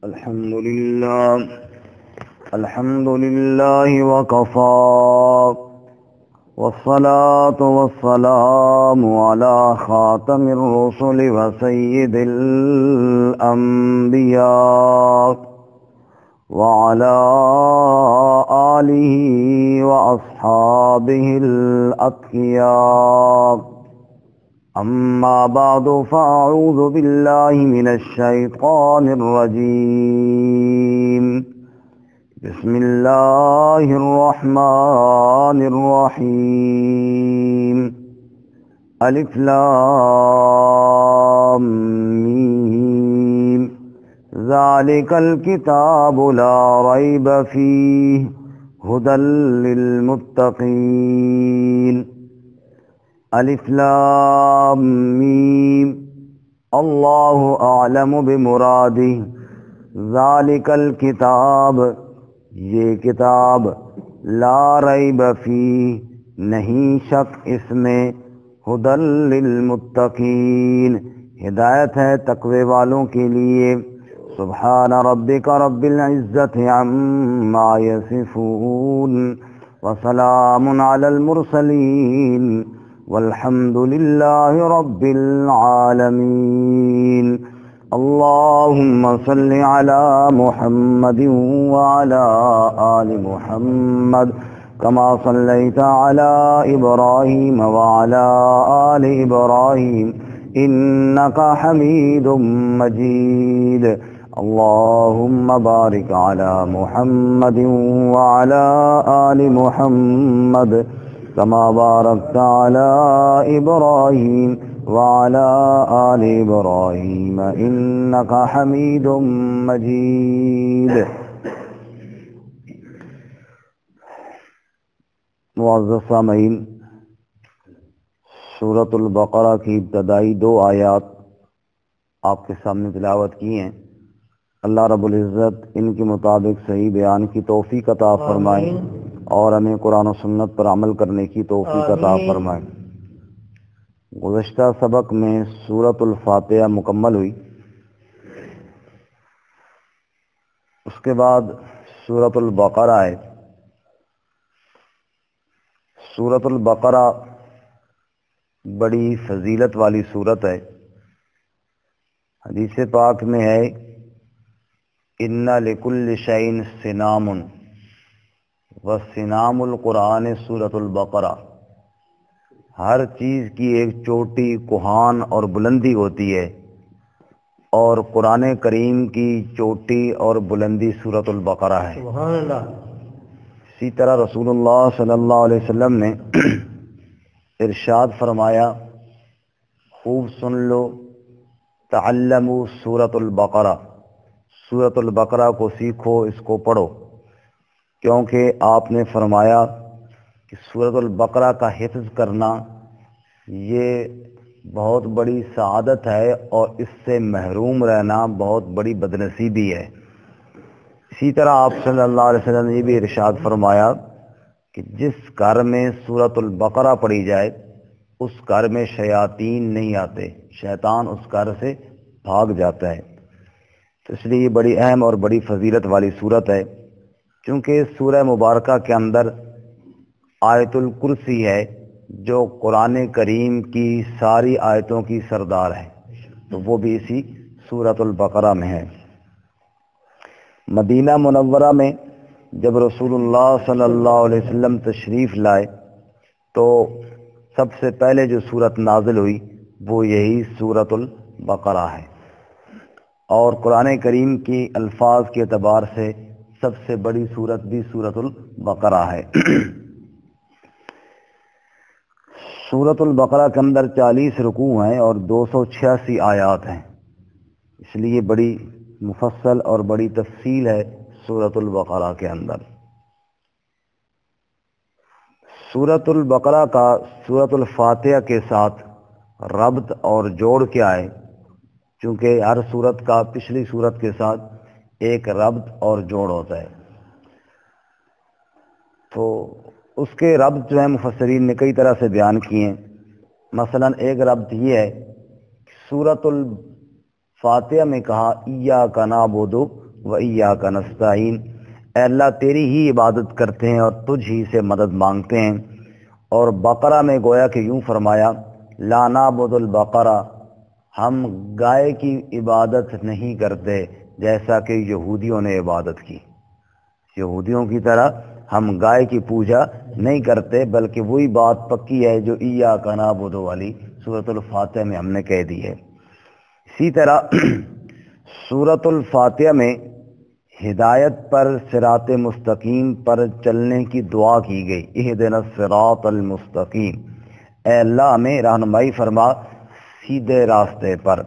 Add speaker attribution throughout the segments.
Speaker 1: الحمد لله وكفى والصلاة والسلام على خاتم الرسل وسيد الأنبياء وعلى آله وأصحابه الأتقياء. أما بعد فأعوذ بالله من الشيطان الرجيم. بسم الله الرحمن الرحيم. ألف لام ميم. ذلك الكتاب لا ريب فيه هدى للمتقين. الف لام میم. اللہ اعلم بمرادہ. ذالک الکتاب، یہ کتاب، لا ریب فیہ، نہیں شک اس میں، ھدی للمتقین، ہدایت ہے تقوی والوں کے لیے. سبحان ربک رب العزت عما یصفون وسلام علی المرسلین والحمد للہ رب العالمین. اللہم صل علی محمد وعلی آل محمد کما صلیت علی ابراہیم وعلی آل ابراہیم انک حمید مجید. اللہم بارک علی محمد وعلی آل محمد كما باركت على إبراهيم وعلى آل إبراهيم إنك حميد مجيد. معزز سامعین، سورۃ البقرہ کی ابتدائی 2 آیات آپ کے سامنے تلاوت کی ہیں. اللہ رب العزت ان کے مطابق صحیح بیان کی توفیق عطا فرمائے اور ہمیں قرآن و سنت پر عمل کرنے کی توفیق عطا فرمائے. گزشتہ سبق میں سورۃ الفاتحہ مکمل ہوئی. اس کے بعد سورۃ البقرہ ہے. سورۃ البقرہ بڑی فضیلت والی سورت ہے. حدیث پاک میں ہے ان لکل شیء صنام وَالصِّنَامُ القرآن سورۃ البقرہ. ہر چیز کی ایک چوٹی، کوہان اور بلندی ہوتی ہے، اور قرآن کریم کی چوٹی اور بلندی سورۃ البقرہ ہے. سبحان اللہ. اسی طرح رسول اللہ صلی اللہ علیہ وسلم نے ارشاد فرمایا، خوب سن لو، تعلموا سورۃ البقرہ، سورۃ البقرہ کو سیکھو، اس کو پڑھو، کیونکہ آپ نے فرمایا کہ سورۃ البقرہ کا حفظ کرنا یہ بہت بڑی سعادت ہے، اور اس سے محروم رہنا بہت بڑی بدنصیبی ہے. اسی طرح آپ صلی اللہ علیہ وسلم نے یہ بھی ارشاد فرمایا کہ جس گھر میں سورۃ البقرہ پڑھی جائے اس گھر میں شیاطین نہیں آتے، شیطان اس گھر سے بھاگ جاتا ہے. تو اس لیے یہ بڑی اہم اور بڑی فضیلت والی سورت ہے، چونکہ سورہ مبارکہ کے اندر آیت الکرسی ہے جو قرآن کریم کی ساری آیتوں کی سردار ہے، تو وہ بھی اسی سورۃ البقرہ میں ہے. مدینہ منورہ میں جب رسول اللہ صلی اللہ علیہ وسلم تشریف لائے تو سب سے پہلے جو سورت نازل ہوئی وہ یہی سورۃ البقرہ ہے، اور قرآن کریم کی الفاظ کے اعتبار سے سب سے بڑی سورت بھی سورۃ البقرہ ہے. سورۃ البقرہ کے اندر 40 رکوع ہیں اور 286 آیات ہیں، اس لیے بڑی مفصل اور بڑی تفصیل ہے سورۃ البقرہ کے اندر. سورۃ البقرہ کا سورۃ الفاتحہ کے ساتھ ربط اور جوڑ کیا ہے؟ چونکہ ہر سورت کا پچھلی سورت کے ساتھ ایک ربط اور جوڑ ہوتا ہے، تو اس کے ربط جو ہے مفسرین نے کئی طرح سے بیان کیے ہیں. مثلا ایک ربط یہ ہے کہ سورۃ الفاتحہ میں کہا ایاک نعبد و ایاک نستعین، اے اللہ تیری ہی عبادت کرتے ہیں اور تجھ ہی سے مدد مانگتے ہیں۔ اور بقرہ میں گویا کہ یوں فرمایا لا نعبد البقرہ، ہم گائے کی عبادت نہیں کرتے جیسا کہ یہودیوں نے عبادت کی۔ یہودیوں کی طرح ہم گائے کی پوجا نہیں کرتے، بلکہ وہی بات پکی ہے جو ایاک نعبد والی سورۃ الفاتحہ میں ہم نے کہہ دی ہے۔ اسی طرح سورۃ الفاتحہ میں ہدایت پر، صراط مستقیم پر چلنے کی دعا کی گئی، اہدنا الصراط المستقیم، اے اللہ ہمیں رہنمائی فرما سیدھے راستے پر۔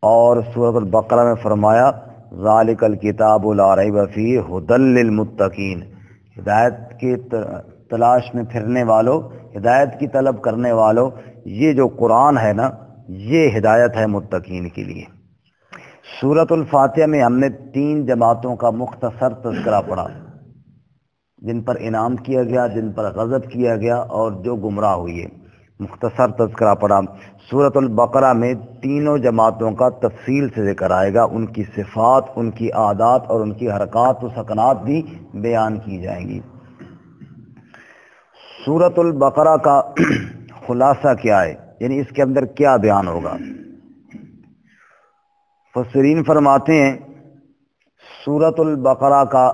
Speaker 1: اور سورۃ البقرہ میں فرمایا ذالک الکتاب لا ریب فیہ ھدی للمتقین، ہدایت کی تلاش میں پھرنے والوں، ہدایت کی طلب کرنے والوں، یہ جو قرآن ہے نا، یہ ہدایت ہے متقین کے لیے۔ سورۃ الفاتحہ میں ہم نے 3 جماعتوں کا مختصر تذکرہ پڑھا، جن پر انعام کیا گیا، جن پر غضب کیا گیا اور جو گمراہ ہوئی ہے، مختصر تذکرہ پڑھا۔ سورۃ البقرہ میں تینوں جماعتوں کا تفصیل سے ذکر آئے گا، ان کی صفات، ان کی عادات اور ان کی حرکات و سکنات بھی بیان کی جائیں گی۔ سورۃ البقرہ کا خلاصہ کیا ہے، یعنی اس کے اندر کیا بیان ہوگا؟ مفسرین فرماتے ہیں سورۃ البقرہ کا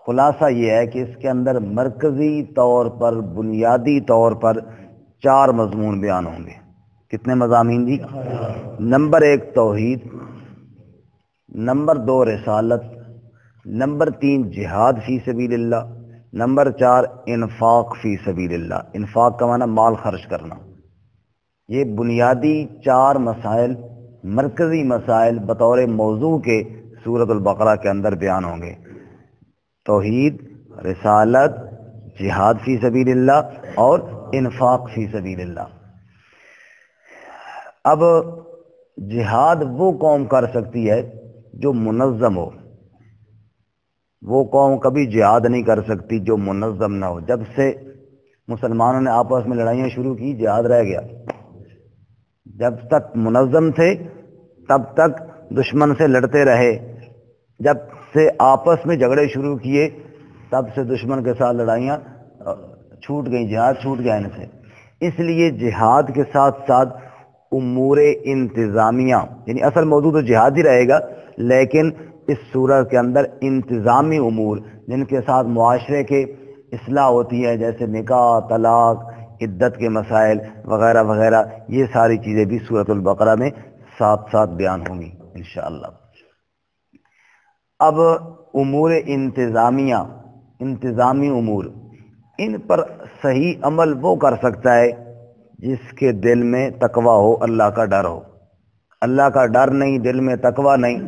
Speaker 1: خلاصہ یہ ہے کہ اس کے اندر مرکزی طور پر، بنیادی طور پر 4 مضمون بیان ہوں گے۔ کتنے مضامین جی؟ نمبر 1 توحید، نمبر 2 رسالت، نمبر 3 جہاد فی سبیل اللہ، نمبر 4 انفاق فی سبیل اللہ۔ انفاق کا معنی مال خرچ کرنا۔ یہ بنیادی 4 مسائل، مرکزی مسائل بطور موضوع کے سورۃ البقرہ کے اندر بیان ہوں گے: توحید، رسالت، جہاد فی سبیل اللہ اور انفاق فی سبیل اللہ۔ اب جہاد وہ قوم کر سکتی ہے جو منظم ہو، وہ قوم کبھی جہاد نہیں کر سکتی جو منظم نہ ہو۔ جب سے مسلمانوں نے آپس میں لڑائیاں شروع کی، جہاد رہ گیا۔ جب تک منظم تھے تب تک دشمن سے لڑتے رہے، جب سے آپس میں جھگڑے شروع کیے تب سے دشمن کے ساتھ لڑائیاں چھوٹ گئیں، جہاد چھوٹ گیا ان سے۔ اس لیے جہاد کے ساتھ ساتھ امور انتظامیہ، یعنی اصل موضوع تو جہاد ہی رہے گا، لیکن اس سورہ کے اندر انتظامی امور جن کے ساتھ معاشرے کے اصلاح ہوتی ہے، جیسے نکاح، طلاق، عدت کے مسائل وغیرہ وغیرہ، یہ ساری چیزیں بھی سورۃ البقرہ میں ساتھ ساتھ بیان ہوں گی انشاءاللہ۔ اب امور انتظامیہ، انتظامی امور، ان پر صحیح عمل وہ کر سکتا ہے جس کے دل میں تقویٰ ہو، اللہ کا ڈر ہو۔ اللہ کا ڈر نہیں، دل میں تقویٰ نہیں،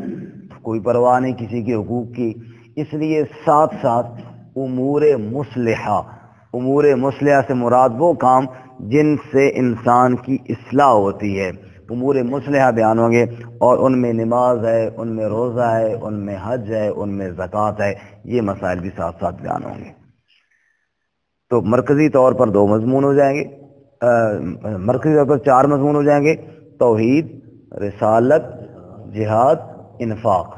Speaker 1: کوئی پرواہ نہیں کسی کے حقوق کی۔ اس لیے ساتھ ساتھ امور مصلحہ، امور مصلحہ سے مراد وہ کام جن سے انسان کی اصلاح ہوتی ہے، امور مصلحہ بیان ہوں گے، اور ان میں نماز ہے، ان میں روزہ ہے، ان میں حج ہے، ان میں زکوٰۃ ہے، یہ مسائل بھی ساتھ ساتھ بیان ہوں گے۔ تو مرکزی طور پر 2 مضمون ہو جائیں گے، مرکزی طور پر 4 مضمون ہو جائیں گے: توحید، رسالت، جہاد، انفاق۔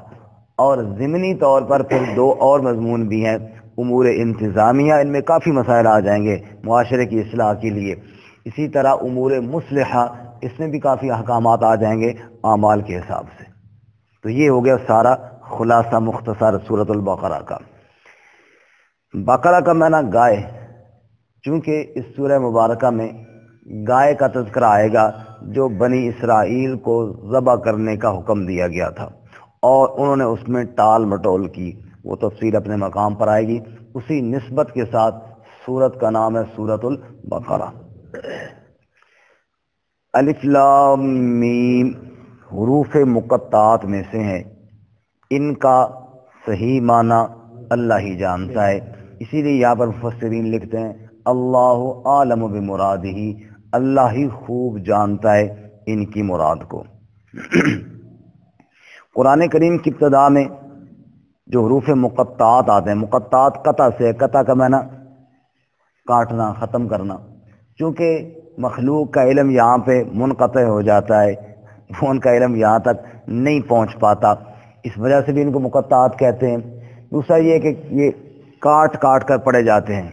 Speaker 1: اور ضمنی طور پر پھر 2 اور مضمون بھی ہیں: امور انتظامیہ، ان میں کافی مسائل آ جائیں گے معاشرے کی اصلاح کے لیے۔ اسی طرح امور مصلحہ، اس میں بھی کافی احکامات آ جائیں گے اعمال کے حساب سے۔ تو یہ ہو گیا سارا خلاصہ مختصر سورۃ البقرہ کا۔ بقرہ کا معنی گائے، چونکہ اس سورہ مبارکہ میں گائے کا تذکرہ آئے گا جو بنی اسرائیل کو ذبح کرنے کا حکم دیا گیا تھا، اور انہوں نے اس میں ٹال مٹول کی، وہ تفصیل اپنے مقام پر آئے گی۔ اسی نسبت کے ساتھ سورت کا نام ہے سورۃ البقرہ۔ الف لام میم حروف مقطعات میں سے ہیں، ان کا صحیح معنی اللہ ہی جانتا ہے، اسی لیے یہاں پر مفسرین لکھتے ہیں اللہ عالم بمرادہ، اللہ ہی خوب جانتا ہے ان کی مراد کو۔ قرآن کریم کی ابتدا میں جو حروف مقطعات آتے ہیں، مقطعات قطع سے، قطع کا معنی کاٹنا، ختم کرنا، چونکہ مخلوق کا علم یہاں پہ منقطع ہو جاتا ہے، ان کا علم یہاں تک نہیں پہنچ پاتا، اس وجہ سے بھی ان کو مقطعات کہتے ہیں۔ دوسرا یہ کہ یہ کاٹ کاٹ کر پڑھے جاتے ہیں،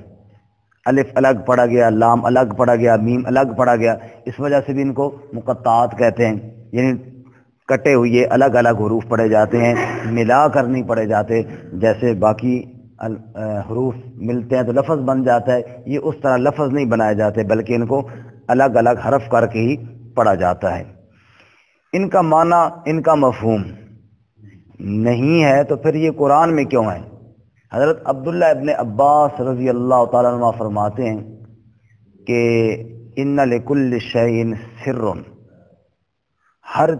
Speaker 1: الف الگ پڑھا گیا، لام الگ پڑھا گیا، میم الگ پڑھا گیا، اس وجہ سے بھی ان کو مقطعات کہتے ہیں، یعنی کٹے ہوئے الگ الگ حروف پڑھے جاتے ہیں، ملا کر نہیں پڑھے جاتے۔ جیسے باقی حروف ملتے ہیں تو لفظ بن جاتا ہے، یہ اس طرح لفظ نہیں بنائے جاتے بلکہ ان کو الگ الگ حرف کر کے ہی پڑھا جاتا ہے۔ ان کا معنی، ان کا مفہوم نہیں ہے تو پھر یہ قرآن میں کیوں ہے؟ حضرت عبداللہ ابن عباس رضی اللہ تعالیٰ عنہ فرماتے ہیں کہ ان لکل شیء سر، ہر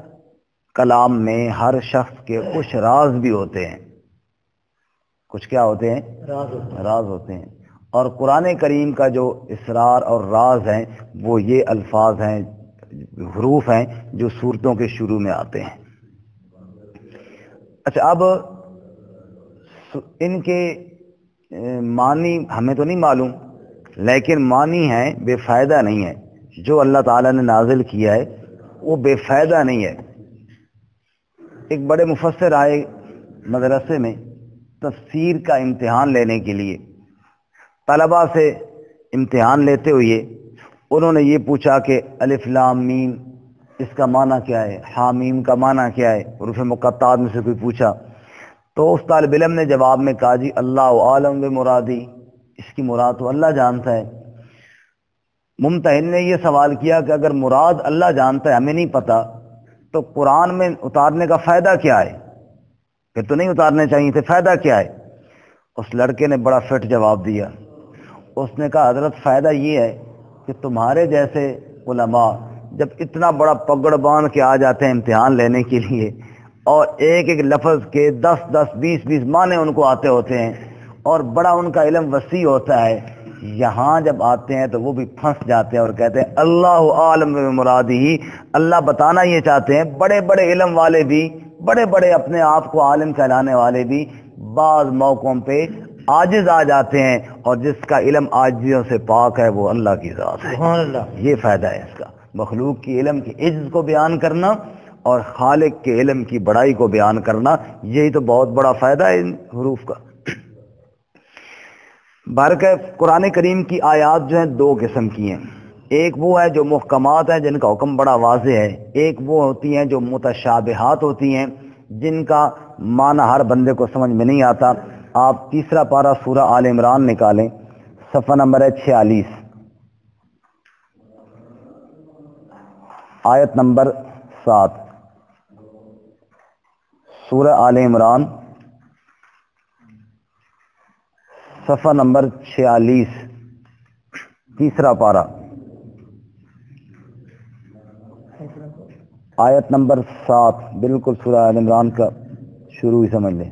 Speaker 1: کلام میں ہر شخص کے کچھ راز بھی ہوتے ہیں، کچھ کیا ہوتے ہیں؟ راز ہوتے ہیں۔ اور قرآن کریم کا جو اسرار اور راز ہیں وہ یہ الفاظ ہیں، حروف ہیں جو سورتوں کے شروع میں آتے ہیں۔ اچھا، اب ان کے معنی ہمیں تو نہیں معلوم، لیکن معنی ہے بے فائدہ نہیں ہے، جو اللہ تعالیٰ نے نازل کیا ہے وہ بے فائدہ نہیں ہے۔ ایک بڑے مفسر آئے مدرسے میں تفسیر کا امتحان لینے کے لیے، طلباء سے امتحان لیتے ہوئے انہوں نے یہ پوچھا کہ الف لام میم اس کا معنی کیا ہے، حامیم کا معنی کیا ہے، حروف مقطعات میں سے کوئی پوچھا تو اس طالب علم نے جواب میں کہا جی اللہ عالم بمرادی، اس کی مراد تو اللہ جانتا ہے۔ ممتحن نے یہ سوال کیا کہ اگر مراد اللہ جانتا ہے ہمیں نہیں پتا تو قرآن میں اتارنے کا فائدہ کیا ہے؟ پھر تو نہیں اتارنے چاہیے تھے، فائدہ کیا ہے؟ اس لڑکے نے بڑا فٹ جواب دیا، اس نے کہا حضرت فائدہ یہ ہے کہ تمہارے جیسے علماء جب اتنا بڑا پگڑ باندھ کے آ جاتے ہیں امتحان لینے کے لیے اور ایک ایک لفظ کے 10-10 20-20 معنی ان کو آتے ہوتے ہیں اور بڑا ان کا علم وسیع ہوتا ہے، یہاں جب آتے ہیں تو وہ بھی پھنس جاتے ہیں اور کہتے ہیں اللہ عالم بمرادہ، اللہ بتانا یہ چاہتے ہیں۔ بڑے بڑے علم والے بھی، بڑے بڑے اپنے آپ کو عالم کہلانے والے بھی بعض موقعوں پہ عاجز آ جاتے ہیں، اور جس کا علم عاجزیوں سے پاک ہے وہ اللہ کی ذات ہے۔ سبحان اللہ، یہ فائدہ ہے اس کا، مخلوق کی علم کی عجز کو بیان کرنا اور خالق کے علم کی بڑائی کو بیان کرنا، یہی تو بہت بڑا فائدہ ہے ان حروف کا۔ بارکہ قرآن کریم کی آیات جو ہیں دو قسم کی ہیں، ایک وہ ہے جو محکمات ہیں جن کا حکم بڑا واضح ہے، ایک وہ ہوتی ہیں جو متشابہات ہوتی ہیں جن کا معنی ہر بندے کو سمجھ میں نہیں آتا۔ آپ تیسرا پارہ سورہ آل عمران نکالیں، صفحہ نمبر ہے 46، آیت نمبر 7، سورہ آل عمران صفحہ نمبر 46، تیسرا پارہ، آیت نمبر 7، بالکل سورہ آل عمران کا شروع ہی سمجھ لیں۔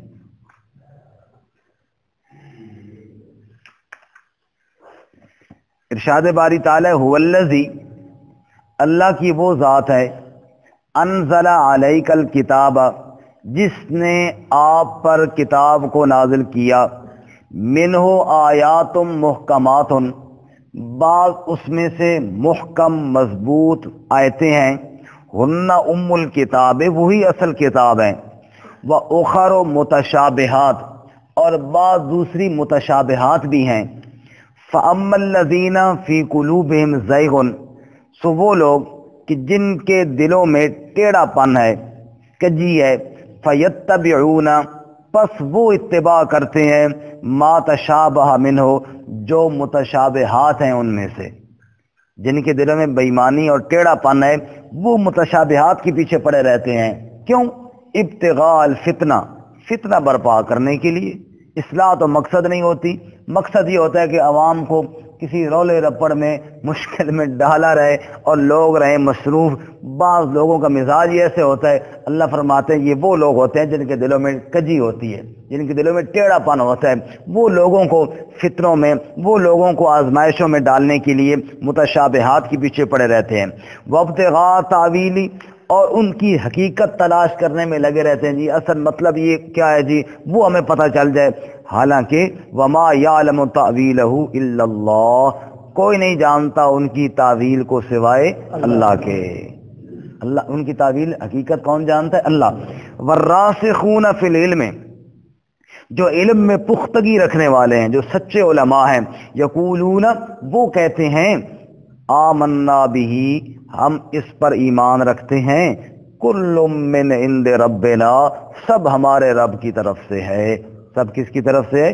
Speaker 1: ارشاد باری تعالی هو الذی، اللہ کی وہ ذات ہے، انزل علیک الکتاب، جس نے آپ پر کتاب کو نازل کیا، منہ آیات محکمات، بعض اس میں سے محکم مضبوط آیتیں ہیں، ہن ام الکتاب، وہی اصل کتاب ہیں، وَأُخَرُ متشابہات، اور بعض دوسری متشابہات بھی ہیں، فَأَمَّا الَّذِينَ فِي قُلُوبِهِمْ زَيْغٌ، سو وہ لوگ کہ جن کے دلوں میں ٹیڑھا پن ہے، کجی ہے، فَيَتَّبِعُونَ، پس وہ اتباع کرتے ہیں، ما تشابہ منہ، جو متشابہات ہیں ان میں سے، جن کے دلوں میں بے ایمانی اور ٹیڑھا پن ہے وہ متشابہات کے پیچھے پڑے رہتے ہیں۔ کیوں؟ ابتغاء الفتنہ، فتنہ برپا کرنے کے لیے۔ اصلاح تو مقصد نہیں ہوتی، مقصد یہ ہوتا ہے کہ عوام کو کسی رولے رپڑ میں مشکل میں ڈالا رہے اور لوگ رہیں مصروف۔ بعض لوگوں کا مزاج یہ ایسے ہوتا ہے، اللہ فرماتے ہیں یہ وہ لوگ ہوتے ہیں جن کے دلوں میں کجی ہوتی ہے، جن کے دلوں میں ٹیڑھا پن ہوتا ہے، وہ لوگوں کو فتنوں میں، وہ لوگوں کو آزمائشوں میں ڈالنے کے لیے متشابہات کے پیچھے پڑے رہتے ہیں۔ وابتغاء تاویلی، اور ان کی حقیقت تلاش کرنے میں لگے رہتے ہیں، جی اصل مطلب یہ کیا ہے جی وہ ہمیں پتہ چل جائے، حالانکہ وما یعلم تاویلہ الا اللہ، کوئی نہیں جانتا ان کی تعویل کو سوائے اللہ کے۔ اللہ ان کی تعویل حقیقت کون جانتا ہے؟ اللہ۔ والراسخون فی العلم، جو علم میں پختگی رکھنے والے ہیں، جو سچے علماء ہیں، یقولون وہ کہتے ہیں، آمنا بہ ہم اس پر ایمان رکھتے ہیں، کل من عند ربنا سب ہمارے رب کی طرف سے ہے۔ سب کس کی طرف سے ہے؟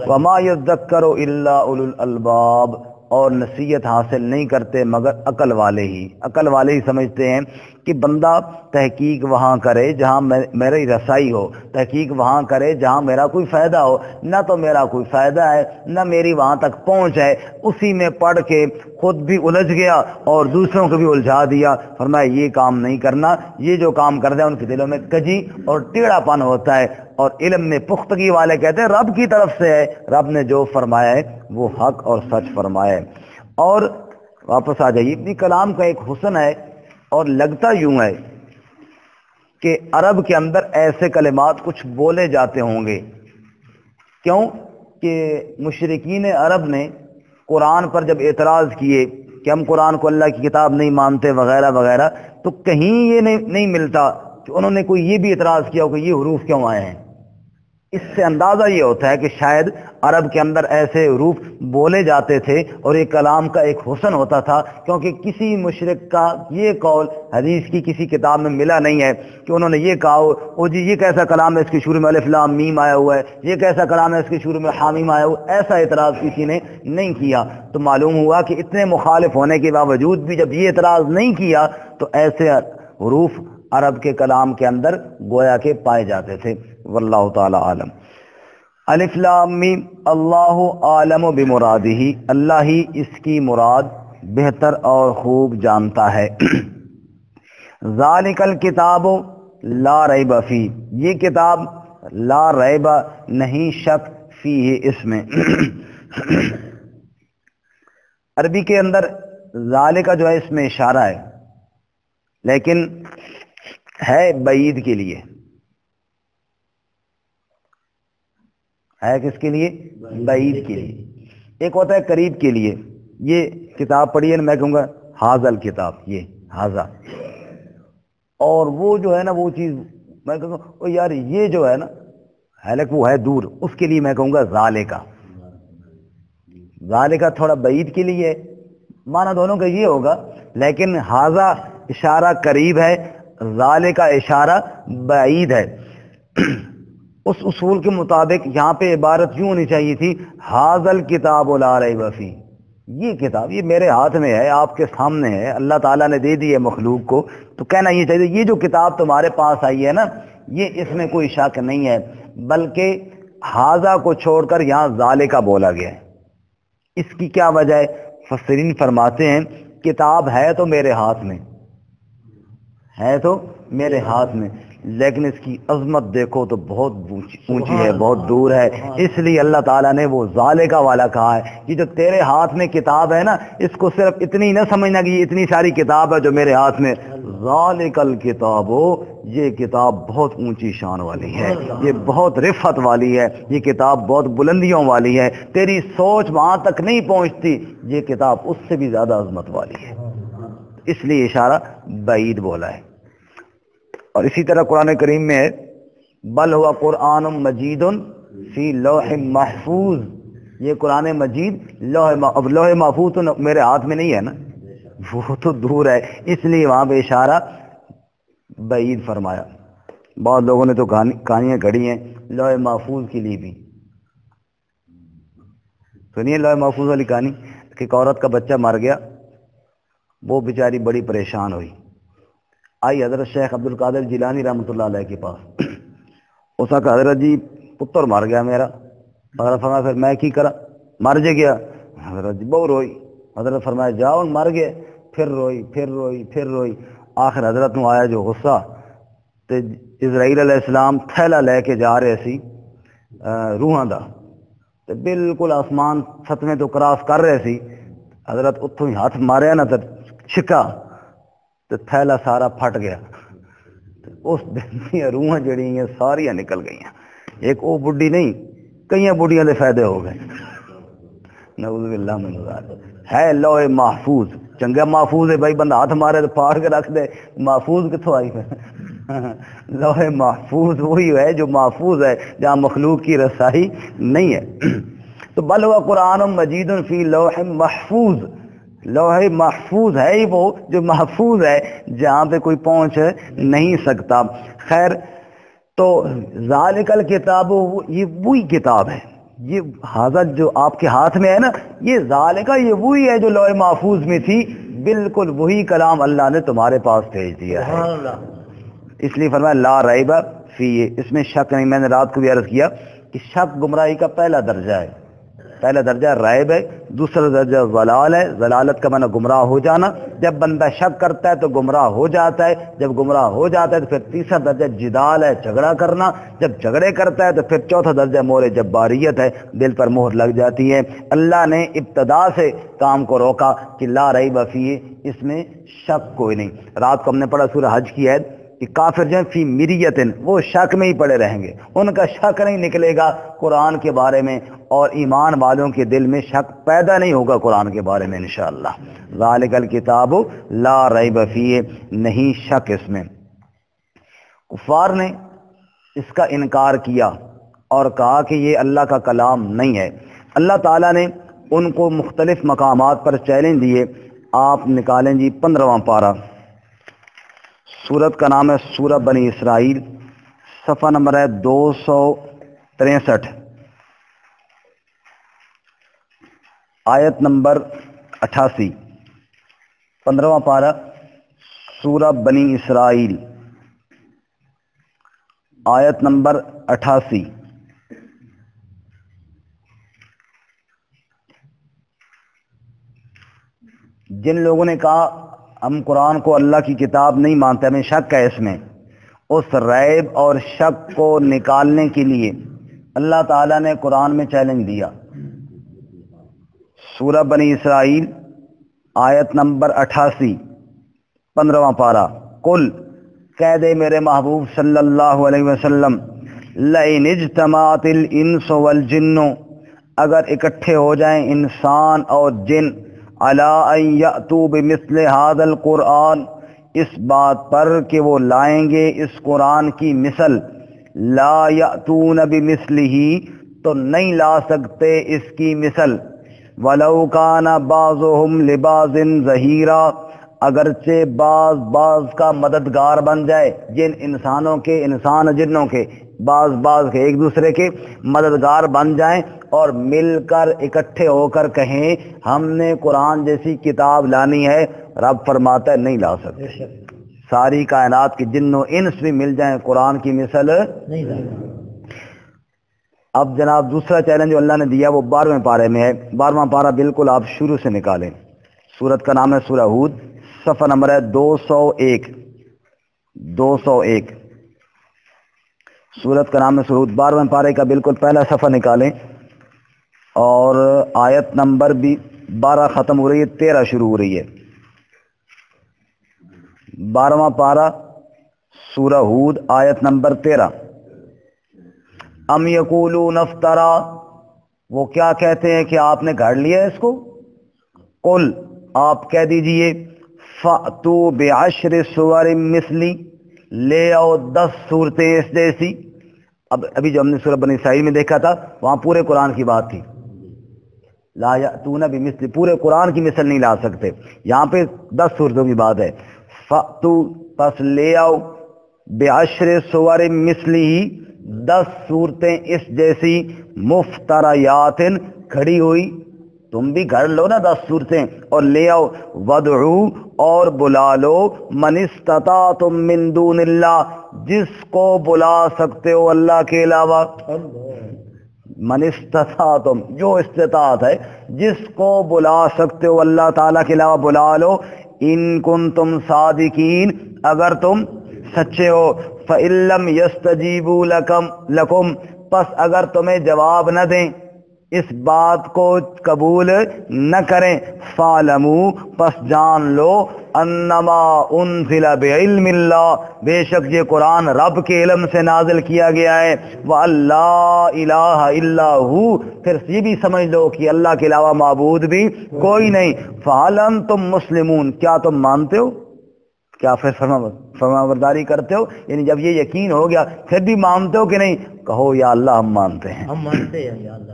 Speaker 1: وما یذکر الا اولو الالباب، اور نصیحت حاصل نہیں کرتے مگر عقل والے ہی۔ عقل والے ہی سمجھتے ہیں کہ بندہ تحقیق وہاں کرے جہاں میری رسائی ہو، تحقیق وہاں کرے جہاں میرا کوئی فائدہ ہو، نہ تو میرا کوئی فائدہ ہے نہ میری وہاں تک پہنچ ہے، اسی میں پڑھ کے خود بھی الجھ گیا اور دوسروں کو بھی الجھا دیا۔ فرمایا یہ کام نہیں کرنا، یہ جو کام کرتے ہیں ان کے دلوں میں کجی اور ٹیڑھا پن ہوتا ہے، اور علم میں پختگی والے کہتے ہیں رب کی طرف سے ہے، رب نے جو فرمایا ہے وہ حق اور سچ فرمایا ہے۔ اور واپس آ جائیے، اپنی کلام کا ایک حسن ہے، اور لگتا یوں ہے کہ عرب کے اندر ایسے کلمات کچھ بولے جاتے ہوں گے، کیوں کہ مشرکین عرب نے قرآن پر جب اعتراض کیے کہ ہم قرآن کو اللہ کی کتاب نہیں مانتے وغیرہ وغیرہ، تو کہیں یہ نہیں ملتا کہ انہوں نے کوئی یہ بھی اعتراض کیا ہو کہ یہ حروف کیوں آئے ہیں۔ اس سے اندازہ یہ ہوتا ہے کہ شاید عرب کے اندر ایسے حروف بولے جاتے تھے، اور یہ کلام کا ایک حسن ہوتا تھا، کیونکہ کسی مشرک کا یہ قول حدیث کی کسی کتاب میں ملا نہیں ہے کہ انہوں نے یہ کہا او جی یہ کیسا کلام ہے، اس کے شروع میں الف لام میم آیا ہوا ہے، یہ کیسا کلام ہے اس کے شروع میں حامیم آیا ہوا ہے۔ ایسا اعتراض کسی نے نہیں کیا۔ تو معلوم ہوا کہ اتنے مخالف ہونے کے باوجود بھی جب یہ اعتراض نہیں کیا تو ایسے حروف عرب کے کلام کے اندر گویا کے پائے جاتے تھے۔ واللہ تعالی عالم۔ الف لام میم، اللہ عالم بمرادہ، اللہ ہی اس کی مراد بہتر اور خوب جانتا ہے۔ ذالک الکتاب لا ریب فیہ، یہ کتاب لا ریب نہیں شک فیہ اس میں۔ عربی کے اندر ذالک جو ہے اس میں اشارہ ہے، لیکن ہے بعید کے لیے، ہے کس کے لیے؟ بعید کے لیے۔ ایک ہوتا ہے قریب کے لیے، یہ کتاب پڑھی ہے نا، میں کہوں گا حاذا الکتاب، یہ حاذا، اور وہ جو ہے نا وہ چیز میں کہوں گا او یار یہ جو ہے نا حالانکہ وہ ہے دور، اس کے لیے میں کہوں گا ذالکا۔ ذالکا تھوڑا بعید کے لیے، معنی دونوں کا یہ ہوگا، لیکن حاذا اشارہ قریب ہے، ذالکا اشارہ بعید ہے۔ اس اصول کے مطابق یہاں پہ عبارت یوں ہونی چاہیے تھی، ھذا الکتاب لا ریب فیہ، یہ کتاب یہ میرے ہاتھ میں ہے، آپ کے سامنے ہے، اللہ تعالیٰ نے دے دی ہے مخلوق کو، تو کہنا یہ چاہیے یہ جو کتاب تمہارے پاس آئی ہے نا، یہ اس میں کوئی شک نہیں ہے، بلکہ ھذا کو چھوڑ کر یہاں ذالکا بولا گیا ہے۔ اس کی کیا وجہ ہے؟ مفسرین فرماتے ہیں کتاب ہے تو میرے ہاتھ میں ہے، تو میرے ہاتھ میں، لیکن اس کی عظمت دیکھو تو بہت اونچی ہے، بہت دور ہے، اس لیے اللہ تعالیٰ نے وہ ذالکا والا کہا ہے کہ جو تیرے ہاتھ میں کتاب ہے نا، اس کو صرف اتنی نہ سمجھنا کہ یہ اتنی ساری کتاب ہے جو میرے ہاتھ میں، ذالک الکتاب، یہ کتاب بہت اونچی شان والی ہے، یہ بہت رفعت والی ہے، یہ کتاب بہت بلندیوں والی ہے، تیری سوچ وہاں تک نہیں پہنچتی، یہ کتاب اس سے بھی زیادہ عظمت والی ہے، اس لیے اشارہ بعید بولا ہے۔ اور اسی طرح قرآن کریم میں ہے بل ہوا قرآن مجید فی لوح محفوظ، یہ قرآن مجید اب لوح محفوظ تو میرے ہاتھ میں نہیں ہے نا، وہ تو دور ہے، اس لیے وہاں پہ اشارہ بعید فرمایا۔ بہت لوگوں نے تو کہانیاں گھڑی ہیں لوح محفوظ کے لیے بھی، سنیے لوح محفوظ والی کہانی کہ ایک عورت کا بچہ مر گیا، وہ بیچاری بڑی پریشان ہوئی، آئی حضرت شیخ عبد القادر جیلانی رحمۃ اللہ علیہ کے پاس، اس نے کہا حضرت جی پتر مر گیا میرا، حضرت فرمایا پھر میں کی کرا، مر جے گیا، حضرت جی بہت روئی، حضرت فرمایا جاؤ مر گئے، پھر روئی پھر روئی پھر روئی، آخر حضرت نو آیا جو غصہ، تے اسرائیل علیہ السلام تھیلا لے کے جا رہے سی روحاں دا، تے بالکل آسمان ستویں تو کراس کر رہے سی، حضرت اتوں ہی ہاتھ ماریا نا تے چھکا تو تھیلا سارا پھٹ گیا، اس دن دیا روحاں جڑی ہیں ساریاں نکل گئی ہیں، ایک او بڈھی نہیں کئی بڈھیاں دے فائدے ہو گئے، نعوذ باللہ من ذالک، ہے لوح محفوظ. چنگا محفوظ ہے بھائی، بندہ ہاتھ مارے تو پھاڑ کے رکھ دے، محفوظ کتوں آئی ہے؟ لوح محفوظ وہی ہے جو محفوظ ہے، جہاں مخلوق کی رسائی نہیں ہے. تو بل ہوا قرآن مجید فی لوح محفوظ، لوح محفوظ ہے ہی وہ جو محفوظ ہے، جہاں پہ کوئی پہنچ نہیں سکتا. خیر، تو ذالک الکتاب، یہ وہی کتاب ہے، یہ حاضر جو آپ کے ہاتھ میں ہے نا، یہ ذالکہ، یہ وہی ہے جو لوح محفوظ میں تھی، بالکل وہی کلام اللہ نے تمہارے پاس بھیج دیا ہے. اس لیے فرمایا لا ریب فی، اس میں شک نہیں. میں نے رات کو بھی عرض کیا کہ شک گمراہی کا پہلا درجہ ہے. پہلا درجہ ریب ہے، دوسرا درجہ ضلال ہے. ضلالت کا معنی گمراہ ہو جانا. جب بندہ شک کرتا ہے تو گمراہ ہو جاتا ہے، جب گمراہ ہو جاتا ہے تو پھر تیسرا درجہ جدال ہے، جھگڑا کرنا. جب جھگڑے کرتا ہے تو پھر چوتھا درجہ مور جباریت ہے، دل پر مہر لگ جاتی ہے. اللہ نے ابتدا سے کام کو روکا کہ لا ریب فیہ، اس میں شک کوئی نہیں. رات کو ہم نے پڑھا سورہ حج کی عید کہ کافر جو ہیں فی مریتن، وہ شک میں ہی پڑے رہیں گے، ان کا شک نہیں نکلے گا قرآن کے بارے میں، اور ایمان والوں کے دل میں شک پیدا نہیں ہوگا قرآن کے بارے میں انشاءاللہ. ذالک الکتاب لا ریب فیہ، نہیں شک اس میں. کفار نے اس کا انکار کیا اور کہا کہ یہ اللہ کا کلام نہیں ہے. اللہ تعالیٰ نے ان کو مختلف مقامات پر چیلنج دیے. آپ نکالیں جی 15واں پارہ، سورت کا نام ہے سورہ بنی اسرائیل، صفحہ نمبر ہے 263، آیت نمبر 88. 15واں پارہ سورہ بنی اسرائیل، آیت نمبر 88. جن لوگوں نے کہا ہم قرآن کو اللہ کی کتاب نہیں مانتے، ہمیں شک ہے اس میں، اس ریب اور شک کو نکالنے کے لیے اللہ تعالیٰ نے قرآن میں چیلنج دیا. سورہ بنی اسرائیل، آیت نمبر 88، 15واں پارہ. قل، کہہ دے میرے محبوب صلی اللہ علیہ وسلم، لئن اجتمعت الانس والجن، اگر اکٹھے ہو جائیں انسان اور جن، علی ان یأتوا بمثل ھذا القرآن، اس بات پر کہ وہ لائیں گے اس قرآن کی مثل، لا یأتون بمثلہ، تو نہیں لا سکتے اس کی مثل، ولو کان بعضهم لبعض ظہیرا، اگرچہ بعض کا مددگار بن جائے، جن انسانوں کے، انسان جنوں کے بعض کے ایک دوسرے کے مددگار بن جائیں اور مل کر اکٹھے ہو کر کہیں ہم نے قرآن جیسی کتاب لانی ہے، رب فرماتا ہے نہیں لا سکتے. ساری کائنات کے جن و انس بھی مل جائیں قرآن کی مثل نہیں لا. اب جناب دوسرا چیلنج جو اللہ نے دیا وہ 12ویں پارے میں ہے. 12واں پارہ بالکل آپ شروع سے نکالیں. سورت کا نام ہے سورہ ہود، صفحہ نمبر ہے 201. سورت کا نام ہے سورہ ہود، 12ویں پارے کا بالکل پہلا صفحہ نکالیں اور آیت نمبر بھی 12 ختم ہو رہی ہے، 13 شروع ہو رہی ہے. 12واں پارہ سورہ ہود، آیت نمبر 13. ام یقولون افترا، وہ کیا کہتے ہیں کہ آپ نے گھڑ لیا ہے اس کو. قل، آپ کہہ دیجئے، فأتوا بعشر سور مثلی، لے آؤ 10 صورتیں اس جیسی. ابھی جو ہم نے سورہ بنی اسرائیل میں دیکھا تھا وہاں پورے قرآن کی بات تھی، لا یأتون بمثل، پورے قرآن کی مثل نہیں لا سکتے. یہاں پہ 10 صورتوں کی بات ہے. فأتوا، پس لے آؤ، بعشر سور مثلی، 10 صورتیں اس جیسی، مفتریات، کھڑی ہوئی. تم بھی گھڑ لو نا 10 صورتیں اور لے آؤ. ودعو، اور بلا لو، من استطعتم من دون اللہ، جس کو بلا سکتے ہو اللہ کے علاوہ. من استطعتم، جو استطاعت ہے، جس کو بلا سکتے ہو اللہ تعالیٰ کے علاوہ بلا لو. ان کنتم صادقین، اگر تم سچے ہو. فَإِن لَّمْ يَسْتَجِيبُوا لَكُمْ، پس اگر تمہیں جواب نہ دیں، اس بات کو قبول نہ کریں، فَاعْلَمُوا پس جان لو، انما انزل بعلم اللہ بے شک یہ قرآن رب کے علم سے نازل کیا گیا ہے، وَاللَّا الہ الا ہو پھر یہ بھی سمجھ لو کہ اللہ کے علاوہ معبود بھی کوئی نہیں، فَهَلْ أَنْتُمْ مسلمون کیا تم مانتے ہو، کیا پھر فرما برداری کرتے ہو، یعنی جب یہ یقین ہو گیا پھر بھی مانتے ہو کہ نہیں، کہو یا اللہ ہم مانتے ہیں،
Speaker 2: ہم مانتے ہیں یا اللہ۔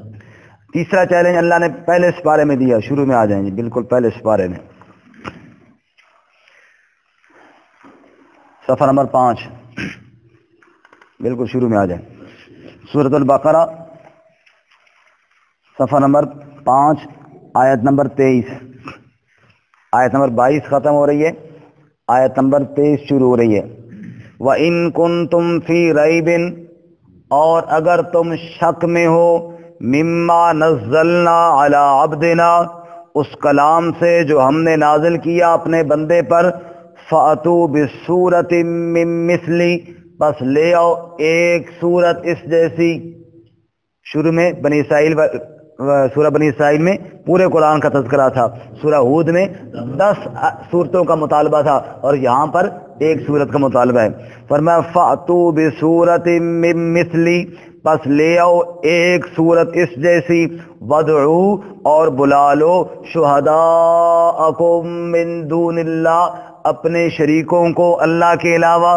Speaker 1: تیسرا چیلنج اللہ نے پہلے سپارے میں دیا، شروع میں آ جائیں جی بالکل پہلے سپارے میں، صفحہ نمبر 5 بالکل شروع میں آ جائیں، سورۃ البقرہ صفحہ نمبر 5 آیت نمبر 23، آیت نمبر 22 ختم ہو رہی ہے، آیت نمبر 23 شروع ہو رہی ہے، وَإِن كُنتُمْ فِي رَيْبٍ اور اگر تم شک میں ہو، مما نزلنا علی عبدنا اس کلام سے جو ہم نے نازل کیا اپنے بندے پر، فَأْتُوا بِسُورَةٍ مِّن مِّثْلِهِ بس لے آؤ ایک سورت اس جیسی، شروع میں بنی اسرائیل سورہ بنی اسرائیل میں پورے قرآن کا تذکرہ تھا، سورہ ہود میں 10 سورتوں کا مطالبہ تھا اور یہاں پر ایک سورت کا مطالبہ ہے، فرمایا فَأْتُوا بِسُورَةٍ مِّن مِّثْلِهِ پس لے آؤ ایک سورت اس جیسی، وَادْعُوا اور بلا لو، شُهَدَاءَكُم مِّن دُونِ اللَّهِ اپنے شریکوں کو اللہ کے علاوہ،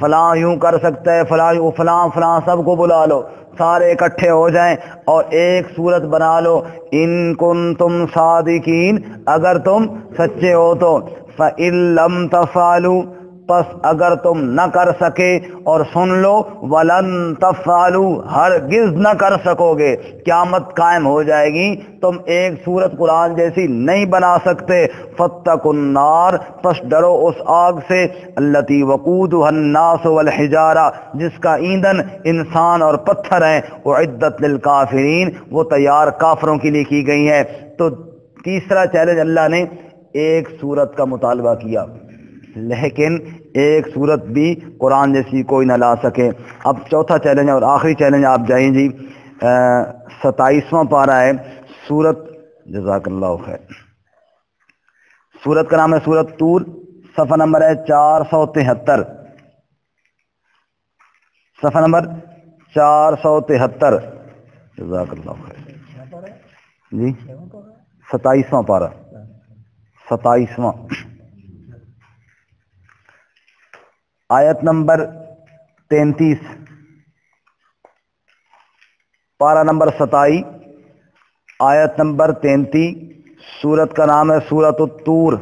Speaker 1: فلاں یوں کر سکتا ہے، فلاں سب کو بلا لو، سارے اکٹھے ہو جائیں اور ایک صورت بنا لو، ان کنتم صادقین اگر تم سچے ہو تو، فَإِن لَّمْ تَفْعَلُوا پس اگر تم نہ کر سکے، اور سن لو وَلَن تَفْعَلُوا ہرگز نہ کر سکو گے، قیامت قائم ہو جائے گی تم ایک سورت قرآن جیسی نہیں بنا سکتے، فَاتَّقُوا النَّارَ پس ڈرو اس آگ سے، الَّتِي وَقُودُهَا النَّاسُ وَالْحِجَارَةُ جس کا ایندھن انسان اور پتھر ہیں، اُعِدَّتْ لِلْكَافِرِينَ وہ تیار کافروں کے لیے کی گئی ہیں۔ تو تیسرا چیلنج اللہ نے ایک سورت کا مطالبہ کیا، لیکن ایک صورت بھی قرآن جیسی کوئی نہ لا سکے۔ اب چوتھا چیلنج اور آخری چیلنج آپ جائیں جی، 27واں پارہ ہے سورت، جزاک اللہ خیر، سورت کا نام ہے سورت طور، صفحہ نمبر ہے 473، صفحہ نمبر 473، جزاک اللہ خیر جی، 27واں پارہ، 27واں آیت نمبر 33، پارہ نمبر 27 آیت نمبر 33، سورت کا نام ہے سورۃ الطور،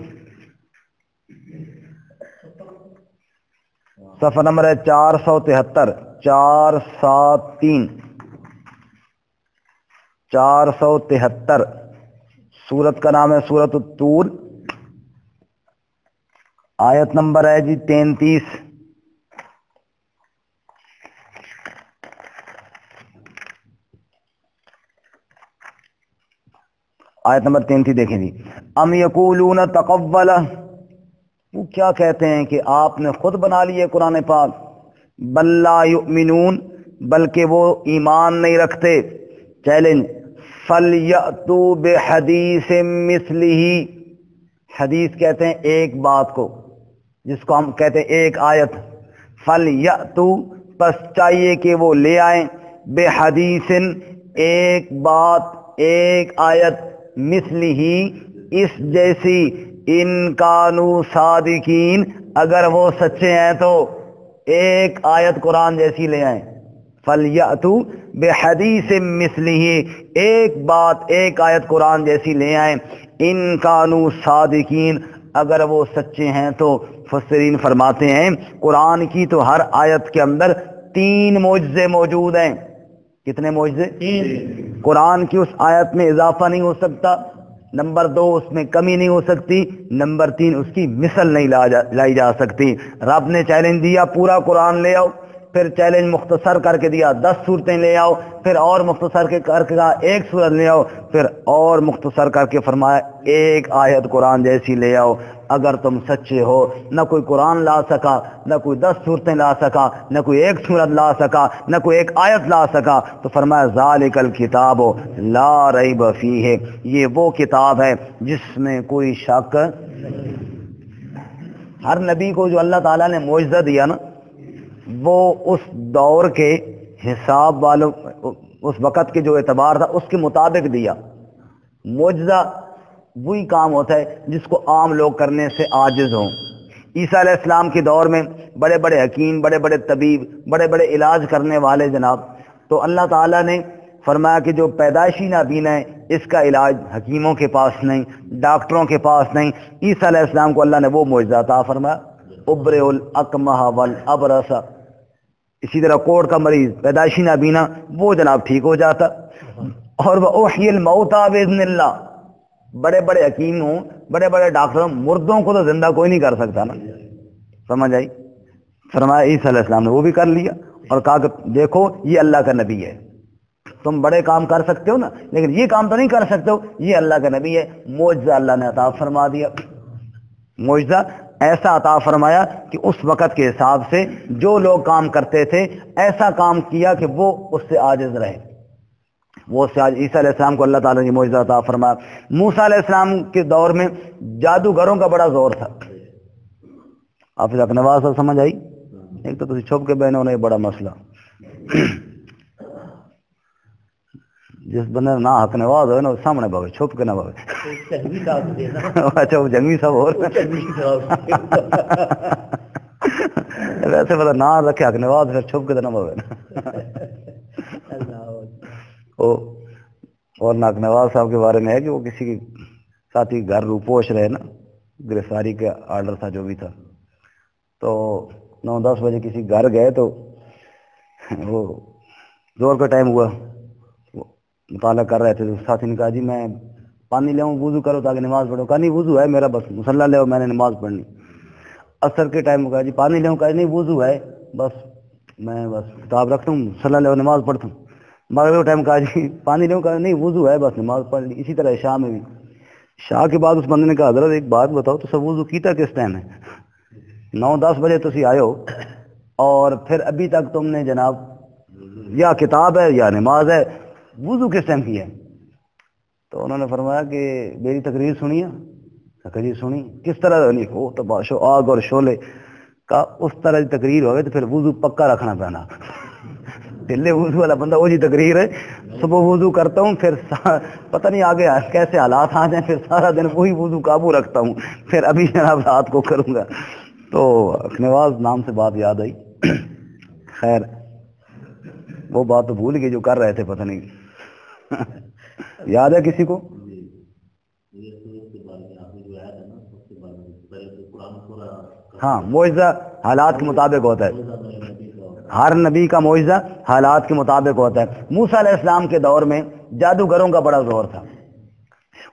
Speaker 1: صفحہ نمبر ہے 473، 473، 473، سورت کا نام ہے سورۃ الطور، آیت نمبر ہے جی 33، آیت نمبر 33 دیکھیں جی، ام یقولون تقولہ وہ کیا کہتے ہیں کہ آپ نے خود بنا لیے قرآن پاک، بل لا یؤمنون بلکہ وہ ایمان نہیں رکھتے، چیلنج، فلیأتوا بحدیث مثلہ حدیث کہتے ہیں ایک بات کو جس کو ہم کہتے ہیں ایک آیت، فلیأتوا پس چاہیے کہ وہ لے آئیں، بحدیث ایک بات ایک آیت، مثلہ اس جیسی، ان کانوا صادقین اگر وہ سچے ہیں تو ایک آیت قرآن جیسی لے آئیں، فلیأتوا بحدیث مثلہ ایک بات ایک آیت قرآن جیسی لے آئیں، ان کانوا صادقین اگر وہ سچے ہیں تو۔ مفسرین فرماتے ہیں قرآن کی تو ہر آیت کے اندر 3 معجزے موجود ہیں، کتنے معجزے؟ 3۔ قرآن کی اس آیت میں اضافہ نہیں ہو سکتا، نمبر 2 اس میں کمی نہیں ہو سکتی، نمبر 3 اس کی مثل نہیں لائی جا سکتی۔ رب نے چیلنج دیا پورا قرآن لے آؤ، پھر چیلنج مختصر کر کے دیا 10 صورتیں لے آؤ، پھر اور مختصر کر کے کہا 1 سورت لے آؤ، پھر اور مختصر کر کے فرمایا 1 آیت قرآن جیسی لے آؤ۔ اگر تم سچے ہو، نہ کوئی قرآن لا سکا، نہ کوئی 10 صورتیں لا سکا، نہ کوئی 1 سورت لا سکا، نہ کوئی 1 آیت لا سکا، تو فرمایا ذالک الکتاب لا ریب فیہ، یہ وہ کتاب ہے جس میں کوئی شک۔ ہر نبی کو جو اللہ تعالیٰ نے معجزہ دیا نا، وہ اس دور کے حساب والوں، اس وقت کے جو اعتبار تھا اس کے مطابق دیا۔ معجزہ وہی کام ہوتا ہے جس کو عام لوگ کرنے سے عاجز ہوں۔ عیسیٰ علیہ السلام کے دور میں بڑے بڑے حکیم، بڑے بڑے طبیب، بڑے بڑے علاج کرنے والے جناب، تو اللہ تعالیٰ نے فرمایا کہ جو پیدائشی نابینا ہے اس کا علاج حکیموں کے پاس نہیں، ڈاکٹروں کے پاس نہیں۔ عیسیٰ علیہ السلام کو اللہ نے وہ معجزہ عطا فرمایا، ابرئ الاکمہ والابرص، اسی طرح کوڑ کا مریض پیدائشی نابینا وہ جناب ٹھیک ہو جاتا۔ اور وَأُحْيِي الْمَوْتَى بِإِذْنِ اللَّهِ، بڑے بڑے حکیم ہوں، بڑے بڑے ڈاکٹر ہوں، مردوں کو تو زندہ کوئی نہیں کر سکتا نا، سمجھ آئی؟ فرمایا عیسیٰ علیہ السلام نے وہ بھی کر لیا، اور کہا کہ دیکھو یہ اللہ کا نبی ہے، تم بڑے کام کر سکتے ہو نا، لیکن یہ کام تو نہیں کر سکتے ہو، یہ اللہ کا نبی ہے۔ معجزہ اللہ نے عطا فرما دیا، معجزہ ایسا عطا فرمایا کہ اس وقت کے حساب سے جو لوگ کام کرتے تھے ایسا کام کیا کہ وہ اس سے عاجز رہے۔ وہ عیسیٰ علیہ السلام کو اللہ تعالیٰ نے معجزہ عطا فرمایا۔ موسیٰ علیہ السلام کے دور میں جادوگروں کا بڑا زور تھا۔ حافظ حق نواز صاحب سمجھ آئی؟ ایک تو تسی چھپ کے بہنے ہونا، یہ بڑا مسئلہ۔ جس بندے نہ حق نواز ہوئے نا سامنے بھاوے، چھپ کے نہ بھاوے۔ اچھا وہ جنگی صاحب اور ویسے پتہ نہ رکھے حق نواز، پھر چھپ کے تو نہ بھاوے۔ اور ناک نواز صاحب کے بارے میں ہے کہ وہ کسی کے ساتھی گھر روپوش رہے نا، گرفتاری کا آرڈر تھا جو بھی تھا، تو 9-10 بجے کسی گھر گئے تو وہ زور کا ٹائم ہوا، مطالعہ کر رہے تھے، تو ساتھی نے کہا جی میں پانی لے آؤں، وضو کرو تاکہ نماز پڑھو۔ کہا نہیں وضو ہے میرا، بس مصلی لے آؤ میں نے نماز پڑھنی۔ عصر کے ٹائم کہا جی پانی لے آؤں، کہا نہیں وضو ہے بس میں بس کتاب رکھتا ہوں، مصلی لے آؤ نماز پڑھتا ہوں۔ مغرب کے ٹائم کہا جی پانی لے آؤں، کہا نہیں وضو ہے بس نماز پڑھ لی۔ اسی طرح عشاء میں بھی۔ عشاء کے بعد اس بندے نے کہا حضرت ایک بات بتاؤ تو سب وضو کیتا کس ٹائم ہے؟ 9-10 بجے تسی آئے ہو اور پھر ابھی تک تم نے جناب یا کتاب ہے یا نماز ہے، وضو کس ٹائم کیا ہے؟ تو انہوں نے فرمایا کہ میری تقریر سنی ہے؟ کہا جی سنی۔ کس طرح نہیں ہو تباشو آگ اور شعلے کا اس طرح کی تقریر ہوگی تو پھر وضو پکا رکھنا پڑنا۔ ڈھلے وضو والا بندہ وہ جی تقریر ہے، صبح وضو کرتا ہوں پھر پتہ نہیں آگے کیسے حالات آ جائیں، پھر سارا دن وہی وضو قابو رکھتا ہوں، پھر ابھی جناب رات کو کروں گا۔ تو نواز نام سے بات یاد آئی۔ خیر وہ بات تو بھول گئی جو کر رہے تھے، پتہ نہیں یاد ہے کسی کو؟ ہاں معجزہ حالات کے مطابق ہوتا ہے، ہر نبی کا معجزہ حالات کے مطابق ہوتا ہے۔ موسیٰ علیہ السلام کے دور میں جادوگروں کا بڑا زور تھا،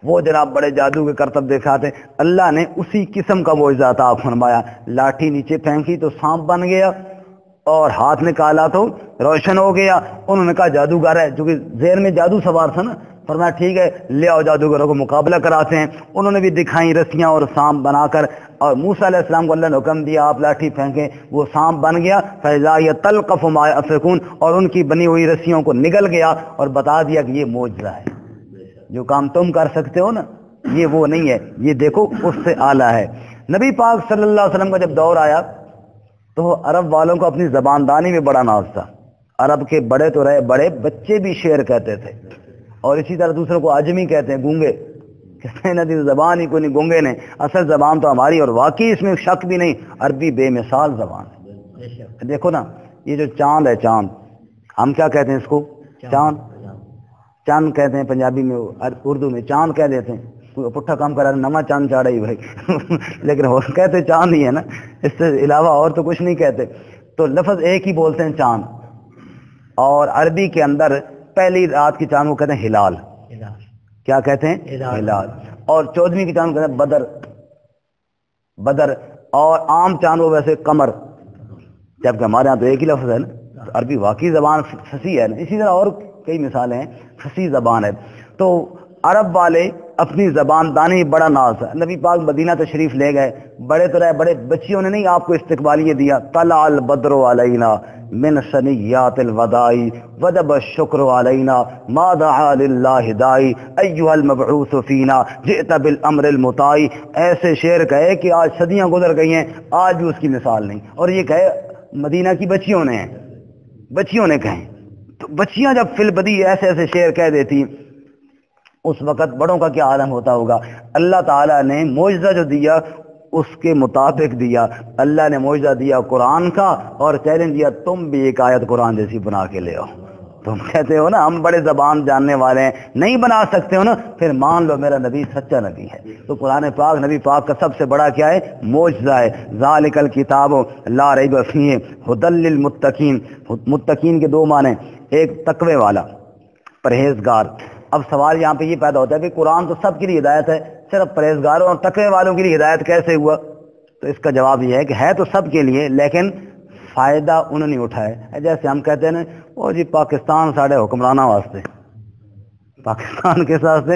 Speaker 1: وہ جناب بڑے جادو کے کرتب دکھاتے۔ اللہ نے اسی قسم کا معجزہ عطا فرمایا، لاٹھی نیچے پھینکی تو سانپ بن گیا، اور ہاتھ نکالا تو روشن ہو گیا۔ انہوں نے کہا جادوگر ہے، جو کہ ذہن میں جادو سوار تھا نا، فرمایا ٹھیک ہے لے آؤ جادوگروں کو مقابلہ کراتے ہیں۔ انہوں نے بھی دکھائیں رسیاں اور سانپ بنا کر، اور موسیٰ علیہ السلام کو اللہ نے حکم دیا آپ لاٹھی پھینکیں، وہ سانپ بن گیا، فَإِذَا هِيَ تَلْقَفُ مَا يَأْفِكُونَ، اور ان کی بنی ہوئی رسیوں کو نگل گیا اور بتا دیا کہ یہ معجزہ ہے، جو کام تم کر سکتے ہو نا یہ وہ نہیں ہے، یہ دیکھو اس سے اعلیٰ ہے۔ نبی پاک صلی اللہ علیہ وسلم کا جب دور آیا تو عرب والوں کو اپنی زباندانی میں بڑا ناز تھا۔ عرب کے بڑے تو رہے، بڑے بچے بھی شعر کہتے تھے، اور اسی طرح دوسروں کو عجمی کہتے ہیں، گونگے کہتے ہیں نا، زبان ہی کوئی نہیں، گونگے نے، اصل زبان تو ہماری، اور واقعی اس میں شک بھی نہیں، عربی بے مثال زبان ہے۔ دیکھو نا یہ جو چاند ہے، چاند ہم کیا کہتے ہیں اس کو؟ چاند، چاند کہتے ہیں پنجابی میں، اردو میں چاند کہہ دیتے ہیں، کوئی پٹھا کام کرا نما چاند چاڑا ہی بھائی لیکن اور کہتے چاند ہی ہے نا، اس سے علاوہ اور تو کچھ نہیں کہتے۔ تو لفظ ایک ہی بولتے ہیں چاند، اور عربی کے اندر پہلی رات کی چاند کو کہتے ہیں ہلال، کیا کہتے ہیں؟ ہلال۔ اور 14ویں کی چاند کو کہتے ہیں بدر، بدر۔ اور عام چاند وہ ویسے قمر، جبکہ ہمارے یہاں تو ایک ہی لفظ ہے نا. عربی واقعی زبان فصیح ہے نا. اسی طرح اور کئی مثالیں ہیں، فصیح زبان ہے. تو عرب والے اپنی زبان دانی بڑا ناز ہے. نبی پاک مدینہ تشریف لے گئے، بڑے تو رہے، بڑے بچیوں نے نہیں آپ کو استقبالیہ دیا. طلع البدر علینا من ثنیات الوداع وجب الشکر علینا ما دعا للہ داعی ایھا المبعوث فینا جئت بالامر المطاع. ایسے شعر کہے کہ آج صدیاں گزر گئی ہیں، آج بھی اس کی مثال نہیں. اور یہ کہے مدینہ کی بچیوں نے کہیں. تو بچیاں جب فی البدی ایسے ایسے شعر کہہ دیتی، اس وقت بڑوں کا کیا عالم ہوتا ہوگا. اللہ تعالیٰ نے معجزہ جو دیا اس کے مطابق دیا. اللہ نے معجزہ دیا قرآن کا اور چیلنج دیا تم بھی ایک آیت قرآن جیسی بنا کے لے آؤ. تم کہتے ہو نا ہم بڑے زبان جاننے والے ہیں، نہیں بنا سکتے ہو نا، پھر مان لو میرا نبی سچا نبی ہے. تو قرآن پاک نبی پاک کا سب سے بڑا کیا ہے؟ معجزہ ہے. ذالک الکتاب لا ریب فیہ ھدی للمتقین. متقین کے دو معنی، ایک تقوی والا، پرہیزگار. اب سوال یہاں پہ یہ پیدا ہوتا ہے کہ قرآن تو سب کے لیے ہدایت ہے، صرف پرہیزگاروں اور تقوی والوں کے لیے ہدایت کیسے ہوا؟ تو اس کا جواب یہ ہے کہ ہے تو سب کے لیے، لیکن فائدہ انہوں نے اٹھایا. جیسے ہم کہتے ہیں نا وہ جی پاکستان ساڑے حکمرانہ واسطے، پاکستان کے ساتھ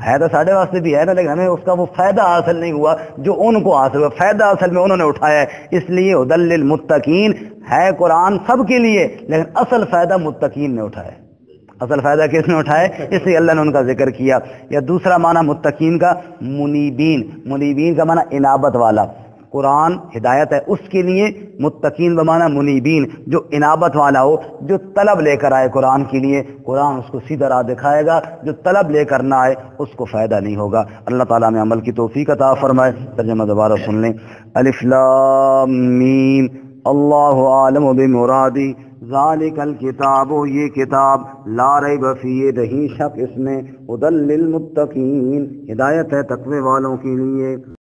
Speaker 1: ہے تو ساڑے واسطے بھی ہے نا، لیکن ہمیں اس کا وہ فائدہ حاصل نہیں ہوا جو ان کو حاصل ہوا. فائدہ اصل میں انہوں نے اٹھایا ہے. اس لیے ھدی للمتقین ہے قرآن سب کے لیے، لیکن اصل فائدہ متقین نے اٹھایا. اصل فائدہ کس نے اٹھایا؟ اس لیے اللہ نے ان کا ذکر کیا. یا دوسرا معنی متقین کا منیبین. منیبین کا معنی انابت والا. قرآن ہدایت ہے اس کے لیے، متقین بمعنی منیبین جو انابت والا ہو، جو طلب لے کر آئے قرآن کے لیے. قرآن اس کو سیدھا راہ دکھائے گا، جو طلب لے کر نہ آئے اس کو فائدہ نہیں ہوگا. اللہ تعالیٰ میں عمل کی توفیق عطا فرمائے. ترجمہ دوبارہ سن لیں. الف لام میم اللہ عالم بمرادی ذالک الکتاب، یہ کتاب لا ریب فیہ نہیں شک اس میں، ھدی للمتقین ہدایت ہے تقوی والوں کے لیے.